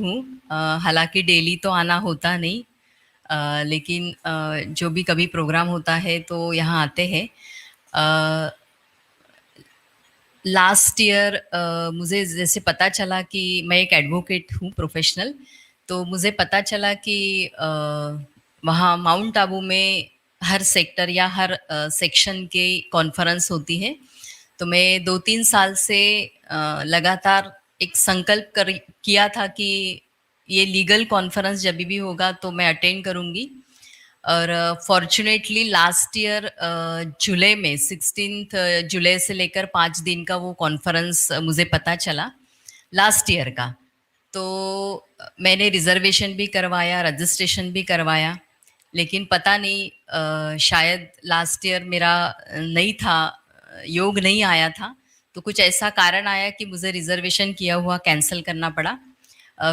हूँ। हालाँकि डेली तो आना होता नहीं, लेकिन जो भी कभी प्रोग्राम होता है तो यहाँ आते हैं। लास्ट ईयर मुझे जैसे पता चला कि मैं एक एडवोकेट हूँ प्रोफेशनल, तो मुझे पता चला कि वहाँ माउंट आबू में हर सेक्टर या हर सेक्शन के कॉन्फ्रेंस होती है। तो मैं 2-3 साल से लगातार एक संकल्प कर किया था कि ये लीगल कॉन्फ्रेंस जब भी होगा तो मैं अटेंड करूँगी। और फॉर्चुनेटली लास्ट ईयर जुलाई में 16 जुलाई से लेकर 5 दिन का वो कॉन्फ्रेंस मुझे पता चला लास्ट ईयर का। तो मैंने रिजर्वेशन भी करवाया, रजिस्ट्रेशन भी करवाया, लेकिन पता नहीं शायद लास्ट ईयर मेरा नहीं था, योग नहीं आया था। तो कुछ ऐसा कारण आया कि मुझे रिजर्वेशन किया हुआ कैंसिल करना पड़ा।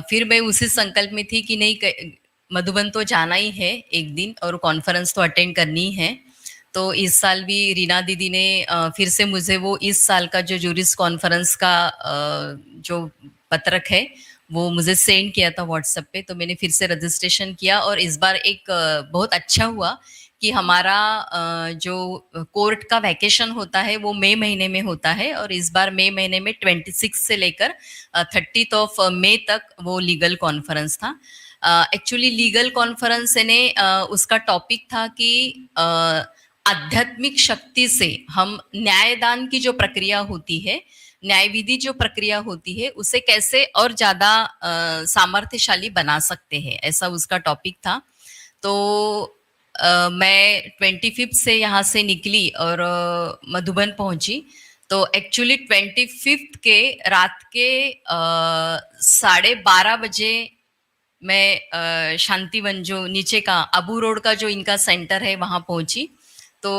फिर मैं उसी संकल्प में थी कि नहीं, मधुबन तो जाना ही है एक दिन और कॉन्फ्रेंस तो अटेंड करनी ही है। तो इस साल भी रीना दीदी ने फिर से मुझे वो इस साल का जो जूरिस कॉन्फ्रेंस का जो पत्रक है वो मुझे सेंड किया था व्हाट्सएप पे। तो मैंने फिर से रजिस्ट्रेशन किया और इस बार एक बहुत अच्छा हुआ कि हमारा जो कोर्ट का वैकेशन होता है वो मई महीने में होता है, और इस बार मई महीने में 26 से लेकर 30 ऑफ मई तक वो लीगल कॉन्फ्रेंस था। एक्चुअली लीगल कॉन्फ्रेंस ने उसका टॉपिक था कि आध्यात्मिक शक्ति से हम न्यायदान की जो प्रक्रिया होती है, न्याय विधि जो प्रक्रिया होती है, उसे कैसे और ज्यादा सामर्थ्यशाली बना सकते हैं, ऐसा उसका टॉपिक था। तो मैं 25 से यहाँ से निकली और मधुबन पहुंची। तो एक्चुअली 25 के रात के 12:30 बजे मैं शांतिवन जो नीचे का अबू रोड का जो इनका सेंटर है वहाँ पहुंची। तो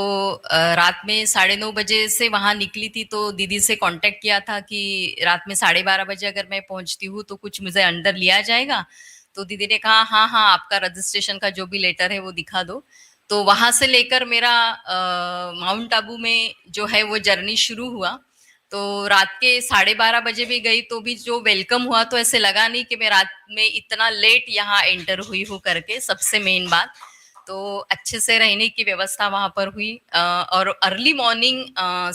रात में 9:30 बजे से वहाँ निकली थी, तो दीदी से कांटेक्ट किया था कि रात में 12:30 बजे अगर मैं पहुंचती हूँ तो कुछ मुझे अंदर लिया जाएगा। तो दीदी ने कहा हाँ हाँ, आपका रजिस्ट्रेशन का जो भी लेटर है वो दिखा दो। तो वहां से लेकर मेरा माउंट आबू में जो है वो जर्नी शुरू हुआ। तो रात के 12:30 बजे भी गई तो भी जो वेलकम हुआ, तो ऐसे लगा नहीं कि मैं रात में इतना लेट यहाँ एंटर हुई हूँ करके। सबसे मेन बात तो अच्छे से रहने की व्यवस्था वहां पर हुई। और अर्ली मॉर्निंग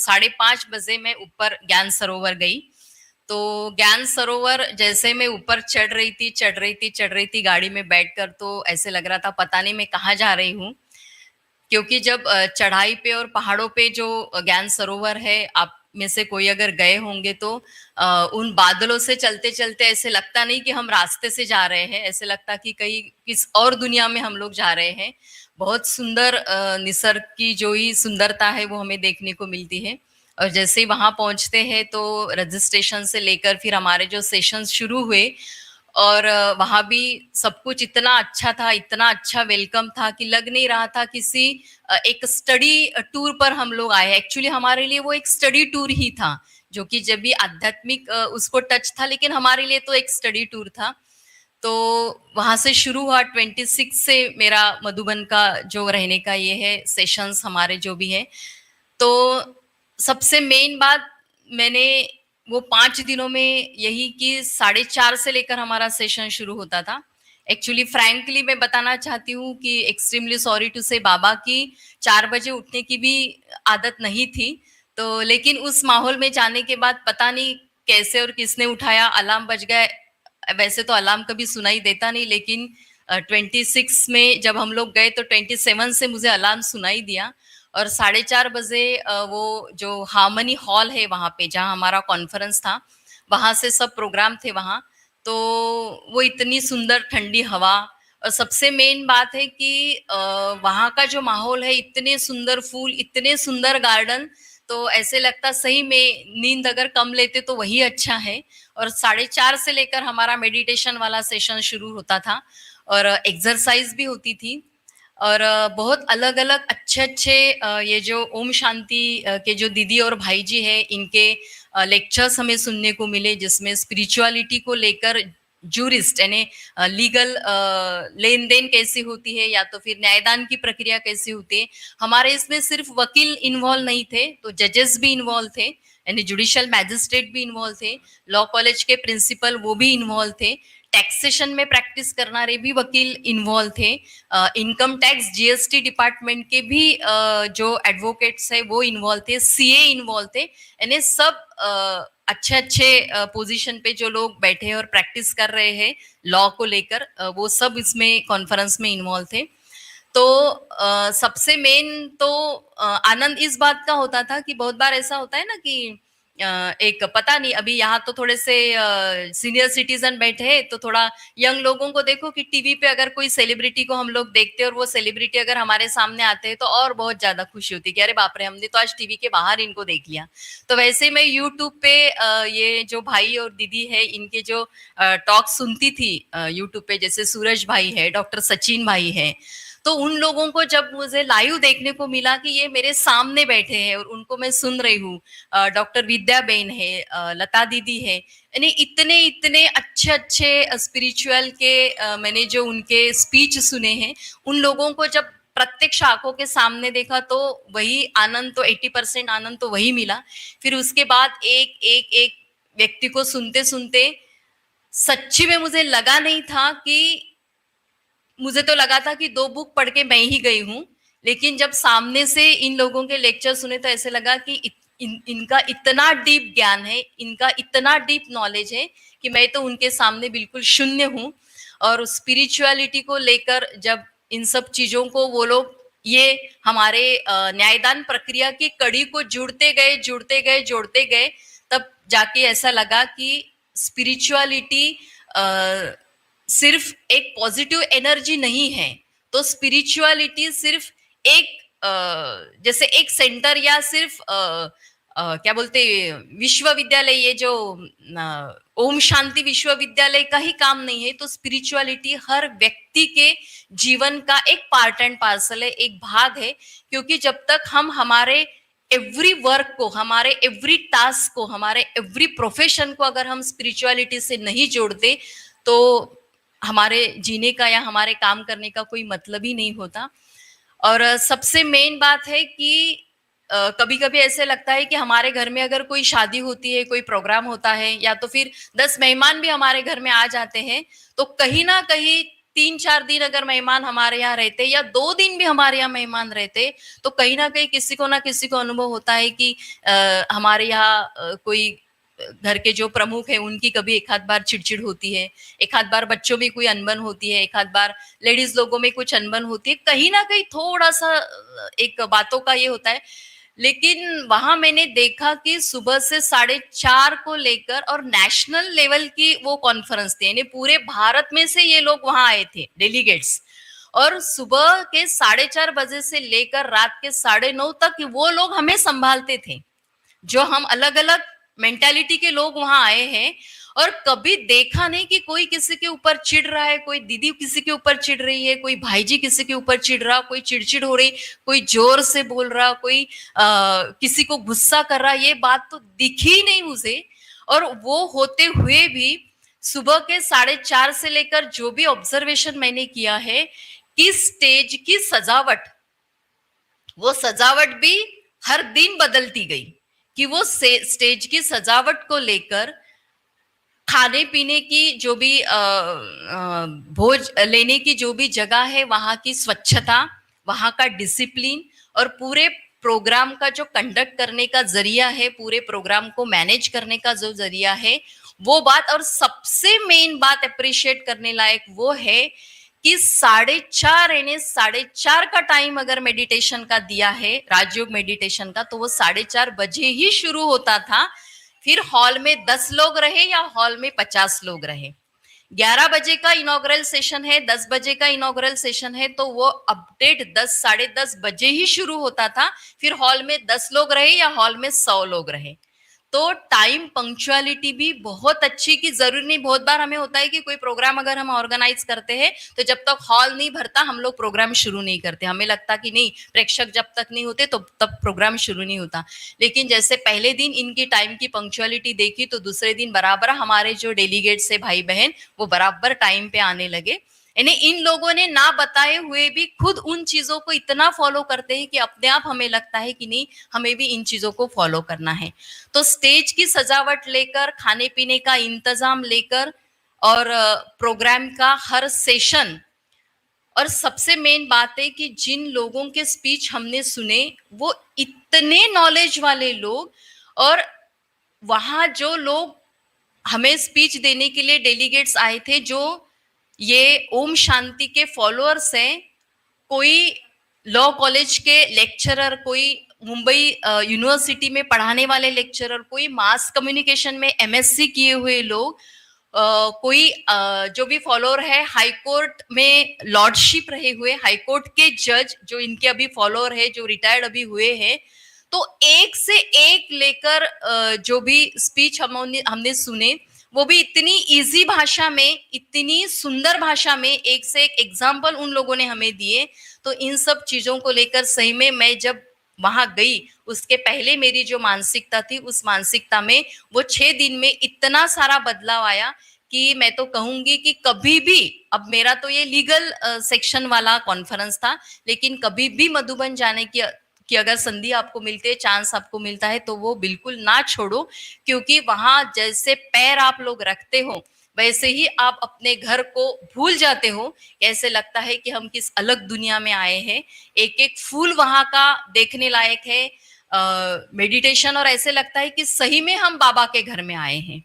5:30 बजे मैं ऊपर ज्ञान सरोवर गई। तो ज्ञान सरोवर जैसे मैं ऊपर चढ़ रही थी गाड़ी में बैठकर, तो ऐसे लग रहा था पता नहीं मैं कहाँ जा रही हूँ। क्योंकि जब चढ़ाई पे और पहाड़ों पे जो ज्ञान सरोवर है, आप में से कोई अगर गए होंगे तो उन बादलों से चलते चलते ऐसे लगता नहीं कि हम रास्ते से जा रहे हैं, ऐसे लगता कि कहीं किस और दुनिया में हम लोग जा रहे हैं। बहुत सुंदर निसर्ग की जो ही सुंदरता है वो हमें देखने को मिलती है। और जैसे ही वहां पहुंचते हैं तो रजिस्ट्रेशन से लेकर फिर हमारे जो सेशंस शुरू हुए, और वहां भी सब कुछ इतना अच्छा था, इतना अच्छा वेलकम था कि लग नहीं रहा था किसी एक स्टडी टूर पर हम लोग आए। एक्चुअली हमारे लिए वो एक स्टडी टूर ही था, जो कि जब भी आध्यात्मिक उसको टच था, लेकिन हमारे लिए तो एक स्टडी टूर था। तो वहां से शुरू हुआ। 26 से मेरा मधुबन का जो रहने का ये है सेशंस हमारे जो भी है। तो सबसे मेन बात, मैंने वो 5 दिनों में यही कि 4:30 से लेकर हमारा सेशन शुरू होता था। एक्चुअली फ्रैंकली मैं बताना चाहती हूँ कि एक्सट्रीमली सॉरी टू से, बाबा की 4 बजे उठने की भी आदत नहीं थी। तो लेकिन उस माहौल में जाने के बाद पता नहीं कैसे और किसने उठाया, अलार्म बज गए। वैसे तो अलार्म कभी सुनाई देता नहीं, लेकिन 26 में जब हम लोग गए तो 27 से मुझे अलार्म सुनाई दिया। और 4:30 बजे वो जो हार्मनी हॉल है वहाँ पे जहाँ हमारा कॉन्फ्रेंस था, वहाँ से सब प्रोग्राम थे वहाँ। तो वो इतनी सुंदर ठंडी हवा, और सबसे मेन बात है कि वहाँ का जो माहौल है, इतने सुंदर फूल, इतने सुंदर गार्डन। तो ऐसे लगता सही में नींद अगर कम लेते तो वही अच्छा है। और 4:30 से लेकर हमारा मेडिटेशन वाला सेशन शुरू होता था, और एक्सरसाइज भी होती थी। और बहुत अलग अलग अच्छे अच्छे ये जो ओम शांति के जो दीदी और भाई जी है, इनके लेक्चर्स हमें सुनने को मिले, जिसमें स्पिरिचुअलिटी को लेकर जूरिस्ट यानी लीगल लेन देन कैसी होती है, या तो फिर न्यायदान की प्रक्रिया कैसी होती है। हमारे इसमें सिर्फ वकील इन्वॉल्व नहीं थे, तो जजेस भी इन्वॉल्व थे, यानी जुडिशियल मैजिस्ट्रेट भी इन्वॉल्व थे, लॉ कॉलेज के प्रिंसिपल वो भी इन्वॉल्व थे, टैक्सेशन में प्रैक्टिस करणारे भी वकील इन्वॉल्व थे, इनकम टैक्स जीएसटी डिपार्टमेंट के भी जो एडवोकेट्स है वो इन्वॉल्व थे, सीए इन्वॉल्व थे, यानी सब अच्छे अच्छे पोजीशन पे जो लोग बैठे हैं और प्रैक्टिस कर रहे हैं लॉ को लेकर, वो सब इसमें कॉन्फ्रेंस में इन्वॉल्व थे। तो सबसे मेन तो आनंद इस बात का होता था कि बहुत बार ऐसा होता है ना कि एक पता नहीं, अभी यहाँ तो थोड़े से सीनियर सिटीजन बैठे हैं, तो थोड़ा यंग लोगों को देखो कि टीवी पे अगर कोई सेलिब्रिटी को हम लोग देखते हैं और वो सेलिब्रिटी अगर हमारे सामने आते हैं तो और बहुत ज्यादा खुशी होती है कि अरे बाप रे, हमने तो आज टीवी के बाहर इनको देख लिया। तो वैसे मैं यूट्यूब पे ये जो भाई और दीदी है इनके जो टॉक सुनती थी यूट्यूब पे, जैसे सूरज भाई है, डॉक्टर सचिन भाई है, तो उन लोगों को जब मुझे लाइव देखने को मिला कि ये मेरे सामने बैठे हैं और उनको मैं सुन रही हूँ, डॉक्टर विद्या बेन है, लता दीदी है, यानी इतने इतने अच्छे अच्छे स्पिरिचुअल के मैंने जो उनके स्पीच सुने हैं, उन लोगों को जब प्रत्यक्ष आंखों के सामने देखा तो वही आनंद, तो 80% आनंद तो वही मिला। फिर उसके बाद एक एक एक व्यक्ति को सुनते सुनते सच्ची में मुझे लगा नहीं था कि, मुझे तो लगा था कि 2 बुक पढ़ के मैं ही गई हूँ, लेकिन जब सामने से इन लोगों के लेक्चर सुने तो ऐसे लगा कि इनका इतना डीप ज्ञान है, इनका इतना डीप नॉलेज है कि मैं तो उनके सामने बिल्कुल शून्य हूँ। और स्पिरिचुअलिटी को लेकर जब इन सब चीजों को वो लोग ये हमारे न्यायदान प्रक्रिया की कड़ी को जोड़ते गए, तब जाके ऐसा लगा कि स्पिरिचुअलिटी सिर्फ एक पॉजिटिव एनर्जी नहीं है। तो स्पिरिचुअलिटी सिर्फ एक जैसे एक सेंटर या सिर्फ क्या बोलते विश्वविद्यालय, ये जो ओम शांति विश्वविद्यालय का ही काम नहीं है। तो स्पिरिचुअलिटी हर व्यक्ति के जीवन का एक पार्ट एंड पार्सल है, एक भाग है, क्योंकि जब तक हम हमारे एवरी वर्क को, हमारे एवरी टास्क को, हमारे एवरी प्रोफेशन को अगर हम स्पिरिचुअलिटी से नहीं जोड़ते तो हमारे जीने का या हमारे काम करने का कोई मतलब ही नहीं होता। और सबसे मेन बात है कि कभी कभी ऐसे लगता है कि हमारे घर में अगर कोई शादी होती है, कोई प्रोग्राम होता है, या तो फिर 10 मेहमान भी हमारे घर में आ जाते हैं, तो कहीं ना कहीं 3-4 दिन अगर मेहमान हमारे यहाँ रहते या 2 दिन भी हमारे यहाँ मेहमान रहते, तो कहीं ना कहीं किसी को ना किसी को अनुभव होता है कि हमारे यहाँ कोई घर के जो प्रमुख है उनकी कभी एक आध बार चिड़चिड़ होती है, एक आध बार बच्चों में कोई अनबन होती है, एक आध बार लेडीज लोगों में कुछ अनबन होती है, कहीं ना कहीं थोड़ा सा एक बातों का ये होता है। लेकिन वहां मैंने देखा कि सुबह से 4:30 को लेकर, और नेशनल लेवल की वो कॉन्फ्रेंस थी, यानी पूरे भारत में से ये लोग वहां आए थे डेलीगेट्स, और सुबह के 4:30 बजे से लेकर रात के 9:30 तक वो लोग हमें संभालते थे, जो हम अलग अलग मेंटालिटी के लोग वहां आए हैं। और कभी देखा नहीं कि कोई किसी के ऊपर चिढ़ रहा है, कोई दीदी किसी के ऊपर चिढ़ रही है, कोई भाईजी किसी के ऊपर चिढ़ रहा, कोई चिड़चिड़ हो रही, कोई जोर से बोल रहा, कोई किसी को गुस्सा कर रहा, ये बात तो दिखी नहीं मुझे। और वो होते हुए भी सुबह के 4:30 से लेकर जो भी ऑब्जर्वेशन मैंने किया है कि स्टेज की सजावट, वो सजावट भी हर दिन बदलती गई, कि वो स्टेज की सजावट को लेकर खाने पीने की जो भी भोज लेने की जो भी जगह है, वहां की स्वच्छता, वहां का डिसिप्लिन, और पूरे प्रोग्राम का जो कंडक्ट करने का जरिया है, पूरे प्रोग्राम को मैनेज करने का जो जरिया है, वो बात। और सबसे मेन बात अप्रिशिएट करने लायक वो है कि 4:30 यानी 4:30 का टाइम अगर मेडिटेशन का दिया है, राजयोग मेडिटेशन का, तो वो 4:30 बजे ही शुरू होता था। फिर हॉल में 10 लोग रहे या हॉल में 50 लोग रहे, 11 बजे का इनॉग्रल सेशन है, 10 बजे का इनॉग्रल सेशन है, तो वो अपडेट 10 10:30 बजे ही शुरू होता था। फिर हॉल में 10 लोग रहे या हॉल में 100 लोग रहे। तो टाइम पंक्चुअलिटी भी बहुत अच्छी, की जरूरी नहीं, बहुत बार हमें होता है कि कोई प्रोग्राम अगर हम ऑर्गेनाइज करते हैं तो जब तक हॉल नहीं भरता हम लोग प्रोग्राम शुरू नहीं करते, हमें लगता कि नहीं, प्रेक्षक जब तक नहीं होते तो तब प्रोग्राम शुरू नहीं होता। लेकिन जैसे पहले दिन इनकी टाइम की पंक्चुअलिटी देखी तो दूसरे दिन बराबर हमारे जो डेलीगेट्स है भाई बहन, वो बराबर टाइम पे आने लगे। यानी इन लोगों ने ना बताए हुए भी खुद उन चीजों को इतना फॉलो करते हैं कि अपने आप हमें लगता है कि नहीं, हमें भी इन चीजों को फॉलो करना है। तो स्टेज की सजावट लेकर, खाने पीने का इंतजाम लेकर, और प्रोग्राम का हर सेशन, और सबसे मेन बात है कि जिन लोगों के स्पीच हमने सुने वो इतने नॉलेज वाले लोग, और वहां जो लोग हमें स्पीच देने के लिए डेलीगेट्स आए थे जो ये ओम शांति के फॉलोअर्स हैं, कोई लॉ कॉलेज के लेक्चरर, कोई मुंबई यूनिवर्सिटी में पढ़ाने वाले लेक्चरर, कोई मास कम्युनिकेशन में एमएससी किए हुए लोग, कोई जो भी फॉलोअर है हाई कोर्ट में लॉर्डशिप रहे हुए, हाई कोर्ट के जज जो इनके अभी फॉलोअर है, जो रिटायर्ड अभी हुए हैं, तो एक से एक लेकर जो भी स्पीच हमने सुने वो भी इतनी इजी भाषा में, इतनी सुंदर भाषा में, एक से एक एग्जाम्पल उन लोगों ने हमें दिए। तो इन सब चीजों को लेकर सही में मैं जब वहां गई, उसके पहले मेरी जो मानसिकता थी उस मानसिकता में वो 6 दिन में इतना सारा बदलाव आया कि मैं तो कहूंगी कि कभी भी, अब मेरा तो ये लीगल सेक्शन वाला कॉन्फ्रेंस था, लेकिन कभी भी मधुबन जाने की अगर संधि आपको मिलती है, चांस आपको मिलता है, तो वो बिल्कुल ना छोड़ो, क्योंकि वहां जैसे पैर आप लोग रखते हो वैसे ही आप अपने घर को भूल जाते हो। ऐसे लगता है कि हम किस अलग दुनिया में आए हैं। एक एक फूल वहां का देखने लायक है, मेडिटेशन, और ऐसे लगता है कि सही में हम बाबा के घर में आए हैं।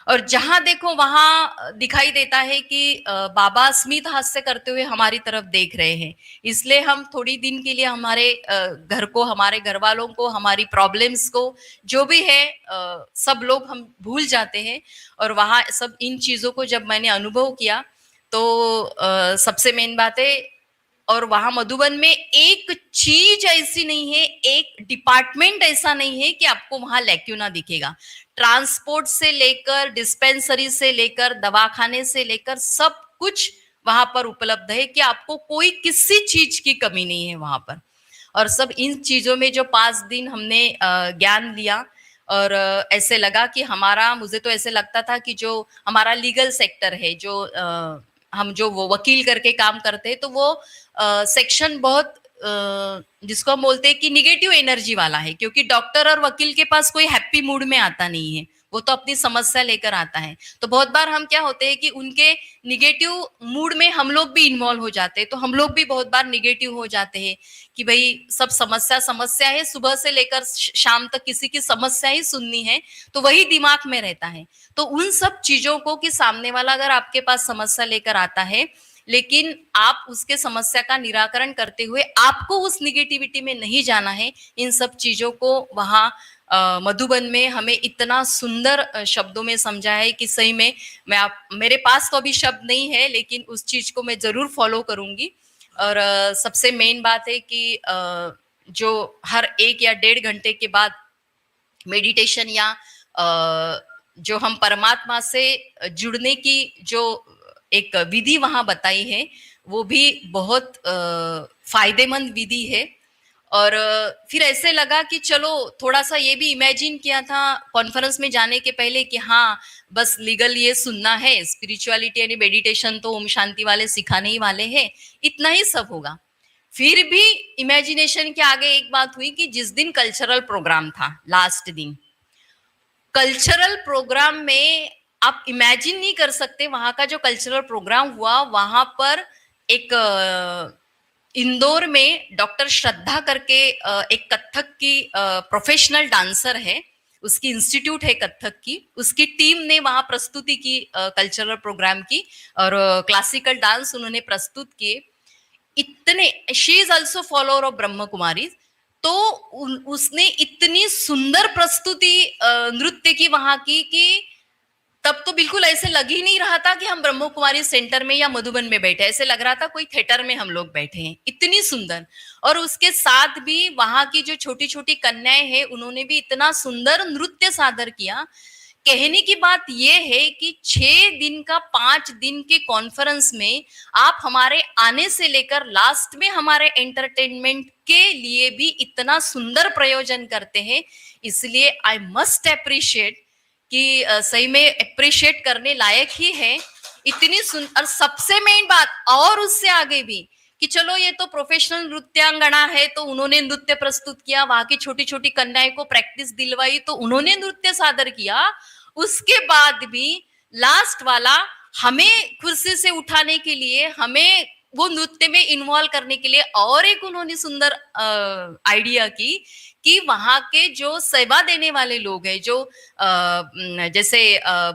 और जहां देखो वहां दिखाई देता है कि बाबा स्मित हास्य करते हुए हमारी तरफ देख रहे हैं। इसलिए हम थोड़ी दिन के लिए हमारे घर को, हमारे घर वालों को, हमारी प्रॉब्लम्स को, जो भी है सब लोग हम भूल जाते हैं। और वहां सब इन चीजों को जब मैंने अनुभव किया तो सबसे मेन बात है, और वहां मधुबन में एक चीज ऐसी नहीं है, एक डिपार्टमेंट ऐसा नहीं है कि आपको वहां लैक्यू ना दिखेगा। ट्रांसपोर्ट से लेकर, डिस्पेंसरी से लेकर, दवाखाने से लेकर सब कुछ वहां पर उपलब्ध है कि आपको कोई किसी चीज की कमी नहीं है वहां पर। और सब इन चीजों में जो 5 दिन हमने ज्ञान लिया, और ऐसे लगा कि हमारा, मुझे तो ऐसे लगता था कि जो हमारा लीगल सेक्टर है, जो हम जो वो वकील करके काम करते हैं, तो वो सेक्शन बहुत जिसको हम बोलते हैं कि निगेटिव एनर्जी वाला है, क्योंकि डॉक्टर और वकील के पास कोई हैप्पी मूड में आता नहीं है, वो तो अपनी समस्या लेकर आता है। तो बहुत बार हम क्या होते हैं कि उनके निगेटिव मूड में हम लोग भी इन्वॉल्व हो जाते हैं, तो हम लोग भी बहुत बार निगेटिव हो जाते हैं कि भाई सब समस्या समस्या है, सुबह से लेकर शाम तक किसी की समस्या ही सुननी है, तो वही दिमाग में रहता है। तो उन सब चीजों को, कि सामने वाला अगर आपके पास समस्या लेकर आता है, लेकिन आप उसके समस्या का निराकरण करते हुए आपको उस निगेटिविटी में नहीं जाना है, इन सब चीजों को वहां मधुबन में हमें इतना सुंदर शब्दों में समझा है कि सही में मेरे पास तो अभी शब्द नहीं है, लेकिन उस चीज को मैं जरूर फॉलो करूंगी। और सबसे मेन बात है कि जो हर 1 या 1.5 घंटे के बाद मेडिटेशन या जो हम परमात्मा से जुड़ने की जो एक विधि वहां बताई है, वो भी बहुत फायदेमंद विधि है। और फिर ऐसे लगा कि चलो थोड़ा सा ये भी इमेजिन किया था कॉन्फ्रेंस में जाने के पहले कि हाँ बस लीगल ये सुनना है, स्पिरिचुअलिटी यानी मेडिटेशन तो ओम शांति वाले सिखाने ही वाले हैं, इतना ही सब होगा। फिर भी इमेजिनेशन के आगे एक बात हुई कि जिस दिन कल्चरल प्रोग्राम था, लास्ट दिन कल्चरल प्रोग्राम में आप इमेजिन नहीं कर सकते, वहां का जो कल्चरल प्रोग्राम हुआ, वहां पर एक इंदौर में डॉक्टर श्रद्धा करके एक कथक की प्रोफेशनल डांसर है, उसकी इंस्टीट्यूट है कथक की, उसकी टीम ने वहां प्रस्तुति की कल्चरल प्रोग्राम की, और क्लासिकल डांस उन्होंने प्रस्तुत किए। इतने, she is also follower of Brahma Kumari, तो उसने इतनी सुंदर प्रस्तुति नृत्य की वहां की कि तब तो बिल्कुल ऐसे लग ही नहीं रहा था कि हम ब्रह्म कुमारी सेंटर में या मधुबन में बैठे, ऐसे लग रहा था कोई थिएटर में हम लोग बैठे हैं, इतनी सुंदर। और उसके साथ भी वहां की जो छोटी छोटी कन्याएं हैं, उन्होंने भी इतना सुंदर नृत्य सादर किया। कहने की बात यह है कि 6 दिन का 5 दिन के कॉन्फ्रेंस में आप हमारे आने से लेकर लास्ट में हमारे एंटरटेनमेंट के लिए भी इतना सुंदर प्रयोजन करते हैं। इसलिए आई मस्ट अप्रिशिएट कि सही में अप्रिशिएट करने लायक ही है। इतनी सुंदर, सबसे मेन बात और उससे आगे भी कि चलो ये तो प्रोफेशनल नृत्यांगना है, तो उन्होंने नृत्य प्रस्तुत किया, वहां की छोटी छोटी कन्याएं को प्रैक्टिस दिलवाई, तो उन्होंने नृत्य सादर किया। उसके बाद भी लास्ट वाला हमें कुर्सी से उठाने के लिए, हमें वो नृत्य में इन्वॉल्व करने के लिए और एक उन्होंने सुंदर आइडिया की कि वहां के जो सेवा देने वाले लोग हैं, जो जैसे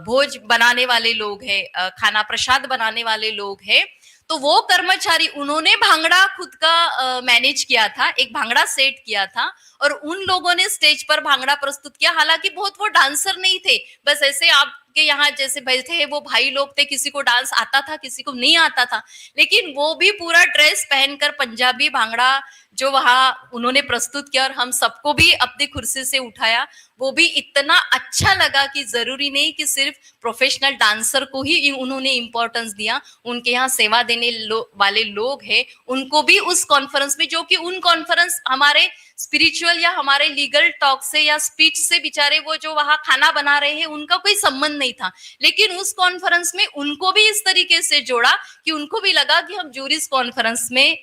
भोज बनाने वाले लोग हैं, खाना प्रसाद बनाने वाले लोग हैं, तो वो कर्मचारी, उन्होंने भांगड़ा खुद का मैनेज किया था, एक भांगड़ा सेट किया था और उन लोगों ने स्टेज पर भांगड़ा प्रस्तुत किया। हालांकि बहुत वो डांसर नहीं थे, बस ऐसे आपके यहाँ जैसे बैठे हैं वो भाई लोग थे, किसी को डांस आता था, किसी को नहीं आता था, लेकिन वो भी पूरा ड्रेस पहनकर पंजाबी भांगड़ा जो वहां उन्होंने प्रस्तुत किया और हम सबको भी अपनी कुर्सी से उठाया। वो भी इतना अच्छा लगा कि जरूरी नहीं कि सिर्फ प्रोफेशनल डांसर को ही उन्होंने इंपॉर्टेंस दिया, उनके यहाँ सेवा देने वाले लोग हैं उनको भी उस कॉन्फ्रेंस में, जो कि उन कॉन्फ्रेंस हमारे स्पिरिचुअल या हमारे लीगल टॉक से या स्पीच से, बेचारे वो जो वहां खाना बना रहे हैं उनका कोई संबंध नहीं था, लेकिन उस कॉन्फ्रेंस में उनको भी इस तरीके से जोड़ा कि उनको भी लगा कि हम जूरिस कॉन्फ्रेंस में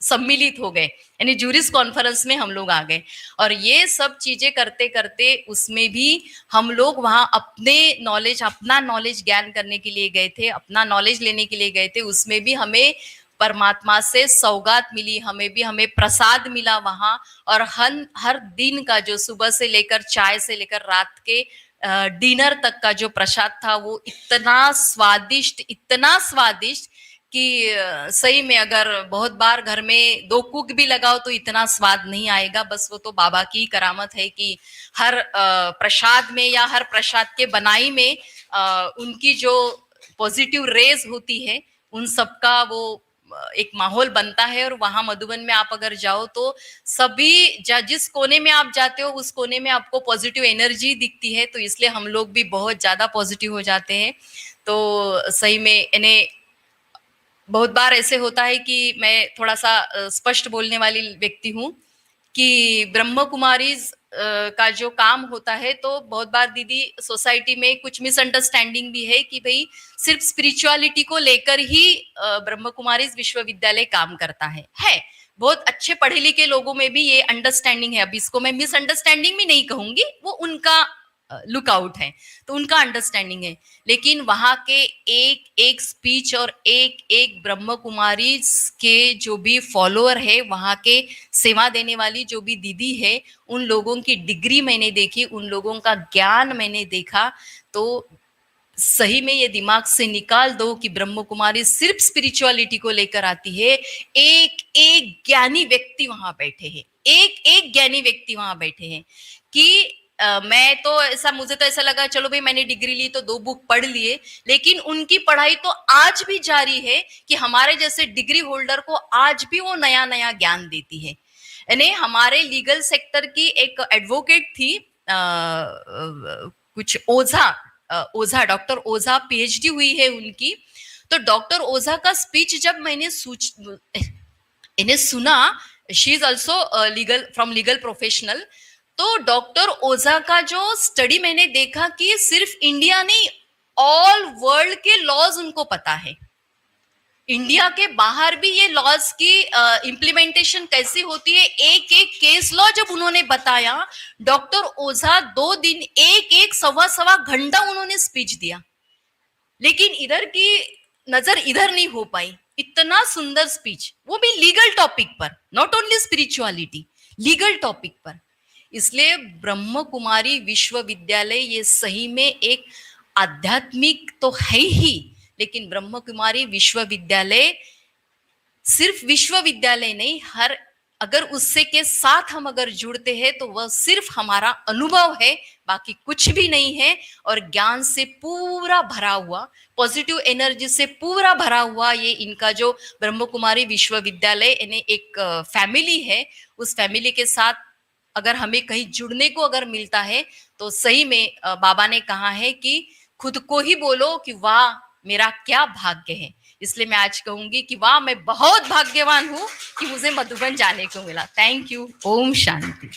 सम्मिलित हो गए, यानी जूरिस कॉन्फ्रेंस में हम लोग आ गए। और ये सब चीजें करते करते उसमें भी हम लोग वहां अपना नॉलेज ज्ञान करने के लिए गए थे, अपना नॉलेज लेने के लिए गए थे। उसमें भी हमें परमात्मा से सौगात मिली, हमें प्रसाद मिला वहां। और हर दिन का जो सुबह से लेकर चाय से लेकर रात के डिनर तक का जो प्रसाद था वो इतना स्वादिष्ट कि सही में अगर बहुत बार घर में 2 कुक भी लगाओ तो इतना स्वाद नहीं आएगा। बस वो तो बाबा की करामत है कि हर प्रसाद में या हर प्रसाद के बनाई में उनकी जो पॉजिटिव रेज होती है उन सबका वो एक माहौल बनता है। और वहां मधुबन में आप अगर जाओ तो सभी जिस कोने में आप जाते हो उस कोने में आपको पॉजिटिव एनर्जी दिखती है, तो इसलिए हम लोग भी बहुत ज्यादा पॉजिटिव हो जाते हैं। तो सही में इन्हें बहुत बार ऐसे होता है कि मैं थोड़ा सा स्पष्ट बोलने वाली व्यक्ति हूँ कि ब्रह्म कुमारी का जो काम होता है, तो बहुत बार दीदी सोसाइटी में कुछ मिसअंडरस्टैंडिंग भी है कि भाई सिर्फ स्पिरिचुअलिटी को लेकर ही ब्रह्म कुमारी विश्वविद्यालय काम करता है। बहुत अच्छे पढ़े लिखे लोगों में भी ये अंडरस्टैंडिंग है। अब इसको मैं मिसअंडरस्टैंडिंग भी नहीं कहूंगी, वो उनका लुकआउट है, तो उनका अंडरस्टैंडिंग है। लेकिन वहां के एक एक स्पीच और एक एक ब्रह्म कुमारी के जो भी फॉलोअर है, वहां के सेवा देने वाली जो भी दीदी है, उन लोगों की डिग्री मैंने देखी, उन लोगों का ज्ञान मैंने देखा। तो सही में ये दिमाग से निकाल दो कि ब्रह्म कुमारी सिर्फ स्पिरिचुअलिटी को लेकर आती है। एक एक ज्ञानी व्यक्ति वहां बैठे हैं, एक एक ज्ञानी व्यक्ति वहां बैठे हैं कि मैं तो ऐसा, मुझे तो ऐसा लगा चलो भाई मैंने डिग्री ली तो 2 बुक पढ़ लिए, लेकिन उनकी पढ़ाई तो आज भी जारी है कि हमारे जैसे डिग्री होल्डर को आज भी वो नया नया ज्ञान देती है। यानी हमारे लीगल सेक्टर की एक एडवोकेट थी, कुछ ओझा, डॉक्टर ओझा, पीएचडी हुई है उनकी। तो डॉक्टर ओझा का स्पीच जब मैंने इन्हें सुना, she is also legal professional, तो डॉक्टर ओझा का जो स्टडी मैंने देखा कि सिर्फ इंडिया नहीं, ऑल वर्ल्ड के लॉज उनको पता है। इंडिया के बाहर भी ये लॉज की इम्प्लीमेंटेशन कैसी होती है, एक एक केस लॉ जब उन्होंने बताया, डॉक्टर ओझा 2 दिन एक एक सवा घंटा उन्होंने स्पीच दिया, लेकिन इधर की नजर इधर नहीं हो पाई। इतना सुंदर स्पीच, वो भी लीगल टॉपिक पर, not only spirituality, legal topic पर। इसलिए ब्रह्म कुमारी विश्वविद्यालय ये सही में एक आध्यात्मिक तो है ही, लेकिन ब्रह्म कुमारी विश्वविद्यालय सिर्फ विश्वविद्यालय नहीं, हर अगर उससे के साथ हम अगर जुड़ते हैं तो वह सिर्फ हमारा अनुभव है, बाकी कुछ भी नहीं है। और ज्ञान से पूरा भरा हुआ, पॉजिटिव एनर्जी से पूरा भरा हुआ ये इनका जो ब्रह्म कुमारी विश्वविद्यालय, यानी एक फैमिली है, उस फैमिली के साथ अगर हमें कहीं जुड़ने को अगर मिलता है तो सही में बाबा ने कहा है कि खुद को ही बोलो कि वाह मेरा क्या भाग्य है। इसलिए मैं आज कहूंगी कि वाह मैं बहुत भाग्यवान हूं कि मुझे मधुबन जाने को मिला। Thank you. ओम शांति।